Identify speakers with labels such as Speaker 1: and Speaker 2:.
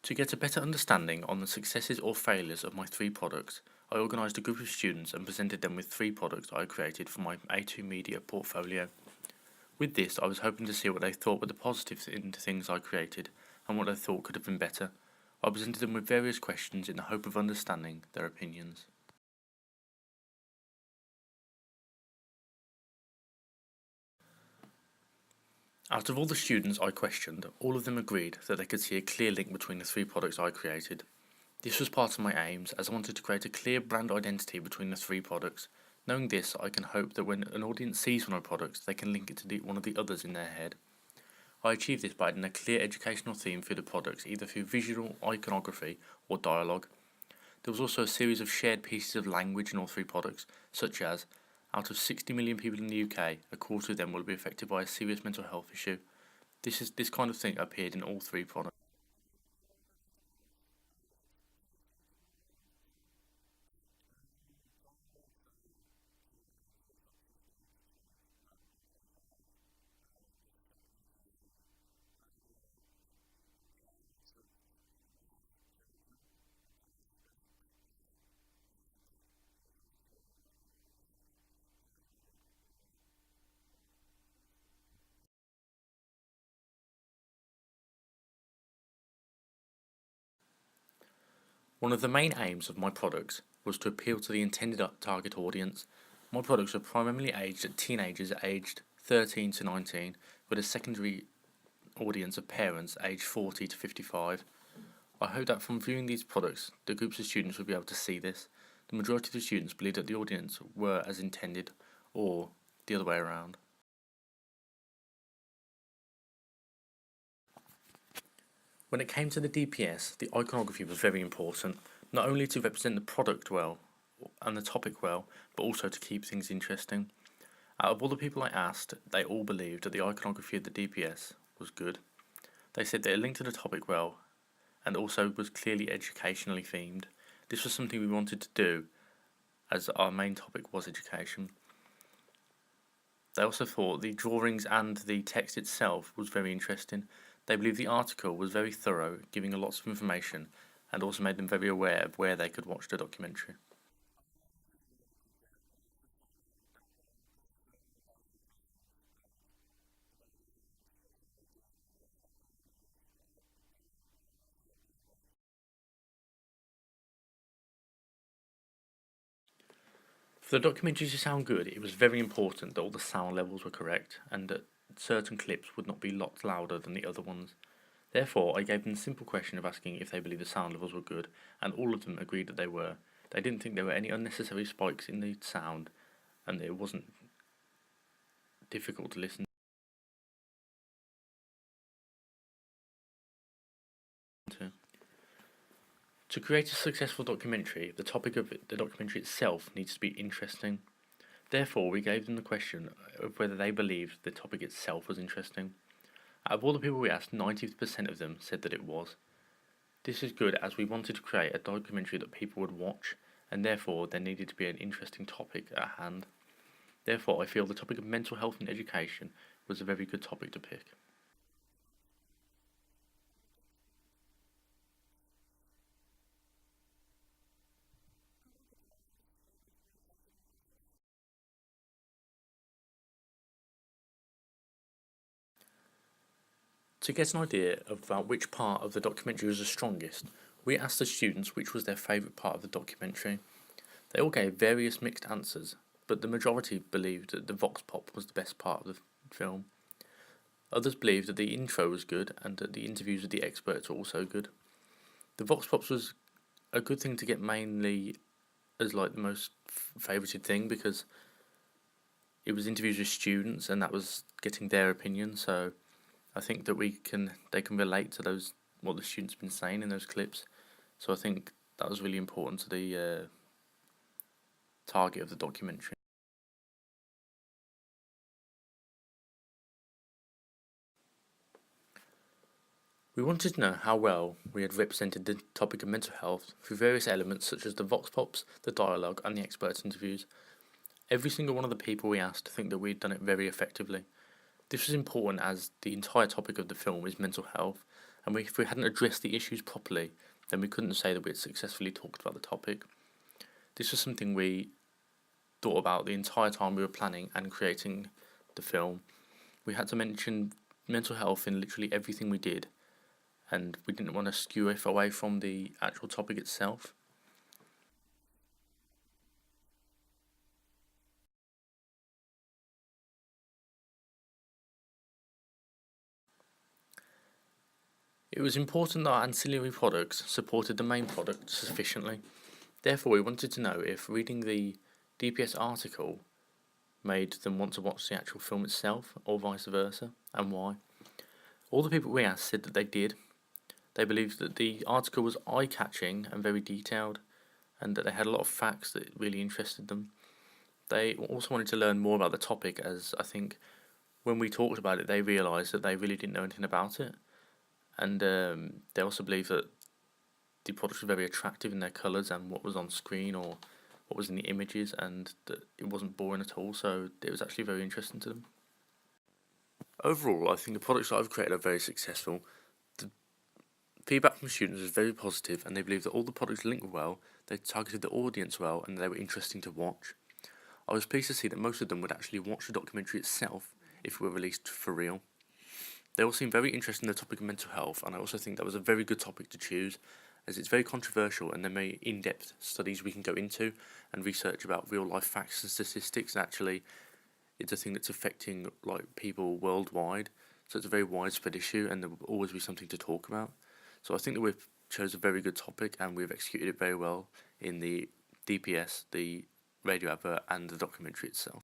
Speaker 1: To get a better understanding on the successes or failures of my three products, I organised a group of students and presented them with three products I created for my A2 Media portfolio. With this, I was hoping to see what they thought were the positives in the things I created and what they thought could have been better. I presented them with various questions in the hope of understanding their opinions. Out of all the students I questioned, all of them agreed that they could see a clear link between the three products I created. This was part of my aims, as I wanted to create a clear brand identity between the three products. Knowing this, I can hope that when an audience sees one of my products, they can link it to one of the others in their head. I achieved this by adding a clear educational theme through the products, either through visual iconography or dialogue. There was also a series of shared pieces of language in all three products, such as, out of 60 million people in the UK, a quarter of them will be affected by a serious mental health issue. This kind of thing appeared in all three products. One of the main aims of my products was to appeal to the intended target audience. My products are primarily aimed at teenagers aged 13 to 19, with a secondary audience of parents aged 40 to 55. I hope that from viewing these products, the groups of students will be able to see this. The majority of the students believe that the audience were as intended, or the other way around. When it came to the DPS, the iconography was very important, not only to represent the product well and the topic well, but also to keep things interesting. Out of all the people I asked, they all believed that the iconography of the DPS was good. They said that it linked to the topic well and also was clearly educationally themed. This was something we wanted to do, as our main topic was education. They also thought the drawings and the text itself was very interesting. They believed the article was very thorough, giving a lots of information, and also made them very aware of where they could watch the documentary. For the documentary to sound good, it was very important that all the sound levels were correct and that certain clips would not be lots louder than the other ones. Therefore, I gave them the simple question of asking if they believed the sound levels were good, and all of them agreed that they were. They didn't think there were any unnecessary spikes in the sound, and it wasn't difficult to listen to. To create a successful documentary, the topic of the documentary itself needs to be interesting. Therefore, we gave them the question of whether they believed the topic itself was interesting. Out of all the people we asked, 90% of them said that it was. This is good as we wanted to create a documentary that people would watch, and therefore there needed to be an interesting topic at hand. Therefore, I feel the topic of mental health and education was a very good topic to pick. To get an idea about which part of the documentary was the strongest, we asked the students which was their favourite part of the documentary. They all gave various mixed answers, but the majority believed that the Vox Pop was the best part of the film. Others believed that the intro was good and that the interviews with the experts were also good. The Vox Pops was a good thing to get mainly as like the most favoured thing because it was interviews with students and that was getting their opinion. So I think that they can relate to those what the students been saying in those clips. So I think that was really important to the target of the documentary. We wanted to know how well we had represented the topic of mental health through various elements such as the vox pops, the dialogue, and the expert interviews. Every single one of the people we asked think that we had done it very effectively. This was important as the entire topic of the film is mental health, and if we hadn't addressed the issues properly, then we couldn't say that we had successfully talked about the topic. This was something we thought about the entire time we were planning and creating the film. We had to mention mental health in literally everything we did, and we didn't want to skew it away from the actual topic itself. It was important that our ancillary products supported the main product sufficiently. Therefore, we wanted to know if reading the DPS article made them want to watch the actual film itself, or vice versa, and why. All the people we asked said that they did. They believed that the article was eye-catching and very detailed, and that they had a lot of facts that really interested them. They also wanted to learn more about the topic, as I think when we talked about it, they realised that they really didn't know anything about it. And they also believed that the products were very attractive in their colours and what was on screen or what was in the images, and that it wasn't boring at all, so it was actually very interesting to them. Overall, I think the products that I've created are very successful. The feedback from students was very positive, and they believed that all the products linked well, they targeted the audience well, and they were interesting to watch. I was pleased to see that most of them would actually watch the documentary itself if it were released for real. They all seem very interested in the topic of mental health, and I also think that was a very good topic to choose, as it's very controversial and there may in-depth studies we can go into and research about real-life facts and statistics, and actually it's a thing that's affecting people worldwide, so it's a very widespread issue and there will always be something to talk about. So I think that we've chose a very good topic and we've executed it very well in the DPS, the radio advert and the documentary itself.